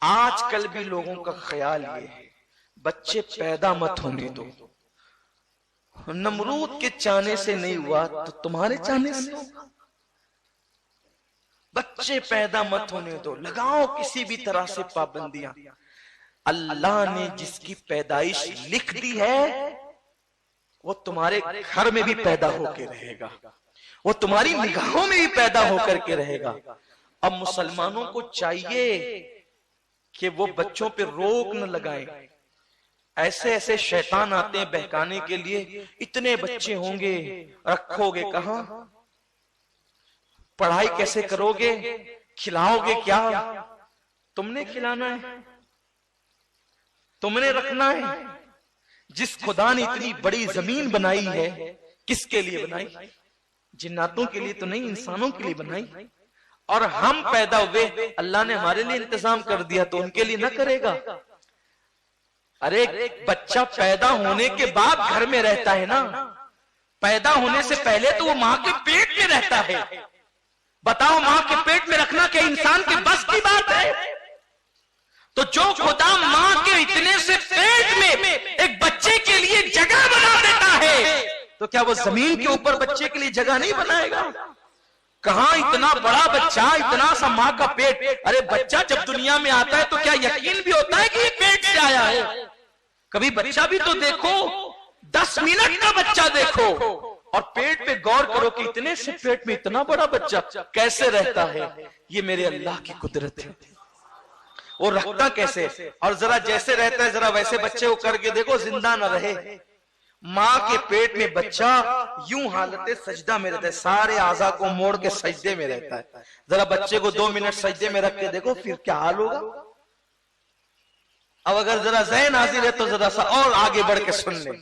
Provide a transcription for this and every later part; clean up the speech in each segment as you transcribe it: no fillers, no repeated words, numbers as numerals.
آج کل بھی لوگوں کا خیال یہ ہے بچے پیدا مت ہونے دو، نمرود کے چانے سے نہیں ہوا تو تمہارے چانے سے ہوگا۔ بچے پیدا مت ہونے دو، لگاؤ کسی بھی طرح سے پابندیاں۔ اللہ نے جس کی پیدائش لکھ دی ہے وہ تمہارے گھر میں بھی پیدا ہو کے رہے گا، وہ تمہاری نگاہوں میں بھی پیدا ہو کر کے رہے گا۔ اب مسلمانوں کو چاہیے کہ وہ بچوں پہ روک نہ لگائیں۔ ایسے ایسے شیطان آتے ہیں بہکانے کے لیے، اتنے بچے ہوں گے، رکھو گے کہاں؟ پڑھائی کیسے کرو گے؟ کھلاؤ گے کیا؟ تم نے کھلانا ہے، تم نے رکھنا ہے۔ جس خدا نے اتنی بڑی زمین بنائی ہے کس کے لیے بنائی؟ جناتوں کے لیے تو نہیں، انسانوں کے لیے بنائی۔ اور ہم پیدا ہوئے، اللہ نے ہمارے لیے انتظام کر دیا تو ان کے لیے نہ کرے گا؟ ارے بچہ پیدا ہونے کے بعد گھر میں رہتا ہے نا، پیدا ہونے سے پہلے تو وہ ماں کے پیٹ میں رہتا ہے۔ بتاؤ ماں کے پیٹ میں رکھنا کہ انسان کی بس کی بات ہے؟ تو جو خدا ماں کے اتنے سے پیٹ میں ایک بچے کے لیے جگہ بنا دیتا ہے تو کیا وہ زمین کے اوپر بچے کے لیے جگہ نہیں بنائے گا؟ کہاں اتنا بڑا بچہ، اتنا سا ماں کا پیٹ۔ ارے بچہ جب دنیا میں آتا ہے تو کیا یقین بھی ہوتا ہے کہ یہ پیٹ سے آیا ہے؟ کبھی بچہ بھی تو دیکھو، 10 منٹ کا بچہ دیکھو اور پیٹ پہ غور کرو کہ اتنے سے پیٹ میں اتنا بڑا بچہ کیسے رہتا ہے۔ یہ میرے اللہ کی قدرت ہے۔ وہ رکھتا کیسے؟ اور ذرا جیسے رہتا ہے ذرا ویسے بچے کو کر کے دیکھو، زندہ نہ رہے۔ ماں کے پیٹ میں بچہ یوں حالت سجدہ میں رہتا ہے، سارے اعضاء کو موڑ کے سجدے میں رہتا ہے۔ ذرا بچے کو 2 منٹ سجدے میں رکھ کے دیکھو پھر کیا حال ہوگا۔ اب اگر ذرا ذہن حاضر ہے تو ذرا سا اور آگے بڑھ کے سن لیں۔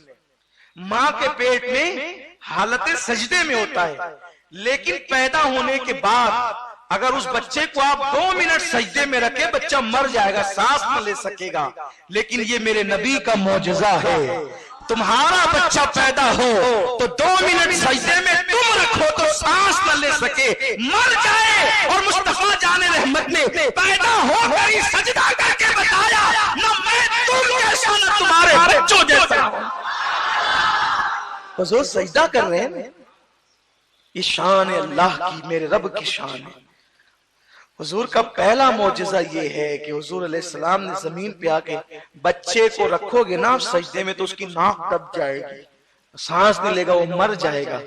ماں کے پیٹ میں حالت سجدے میں ہوتا ہے، لیکن پیدا ہونے کے بعد اگر اس بچے کو آپ 2 منٹ سجدے میں رکھے بچہ مر جائے گا، سانس نہ لے سکے گا۔ لیکن یہ میرے نبی کا معجزہ ہے، تمہارا بچہ پیدا ہو تو 2 منٹ سجدے میں تم رکھو تو سانس نہ لے سکے، مر جائے۔ اور مصطفیٰ جان رحمت نے پیدا ہو کر ہی سجدہ کر کے بتایا، نہ میں تم جیسا نہ تمہارے بچوں جیسا۔ حضور سجدہ کر رہے ہیں، یہ شان اللہ کی، میرے رب کی شان ہے۔ حضور کا پہلا معجزہ یہ ہے کہ حضور علیہ السلام نے زمین پہ آ کے بچے کو رکھو گے نا سجدے میں تو اس کی ناک دب جائے گی، سانس نہیں لے گا، وہ مر جائے گا۔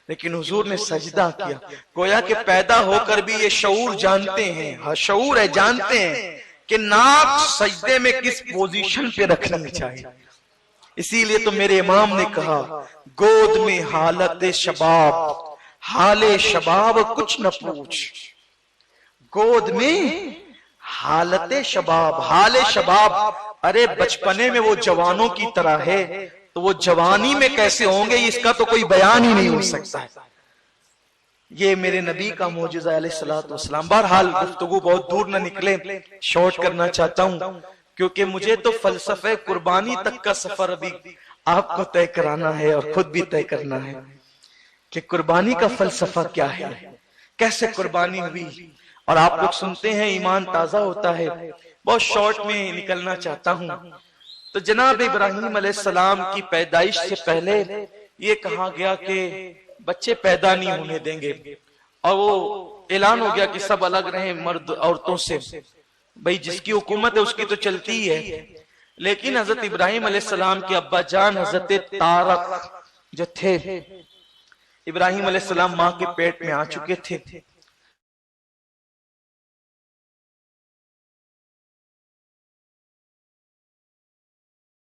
لیکن حضور نے سجدہ کیا، گویا کہ پیدا ہو کر بھی یہ شعور جانتے ہیں، ہاں شعور ہے، جانتے ہیں کہ ناک سجدے میں کس پوزیشن پہ رکھنی چاہیے۔ اسی لیے تو میرے امام نے کہا، گود میں حالت شباب، حال شباب کچھ نہ پوچھ۔ گود میں حالت شباب، حال شباب، ارے بچپنے میں وہ جوانوں کی طرح ہے تو وہ جوانی میں کیسے ہوں گے اس کا تو کوئی بیان ہی نہیں ہو سکتا ہے۔ یہ میرے نبی کا معجزہ علیہ السلام۔ بہرحال گفتگو بہت دور نہ نکلے، شارٹ کرنا چاہتا ہوں کیونکہ مجھے تو فلسفہ قربانی تک کا سفر ابھی آپ کو طے کرانا ہے اور خود بھی طے کرنا ہے کہ قربانی کا فلسفہ کیا ہے، کیسے قربانی ہوئی۔ اور آپ لوگ سنتے ہیں ایمان تازہ ہوتا ہے۔ بہت شارٹ میں نکلنا چاہتا ہوں۔ تو جناب ابراہیم علیہ السلام کی پیدائش سے پہلے یہ کہا گیا کہ بچے پیدا نہیں ہونے دیں گے، اور وہ اعلان ہو گیا کہ سب الگ رہیں مرد عورتوں سے۔ بھئی جس کی حکومت ہے اس کی تو چلتی ہی ہے، لیکن حضرت ابراہیم علیہ السلام کے ابا جان حضرت طارق جو تھے، ابراہیم علیہ السلام ماں کے پیٹ میں آ چکے تھے،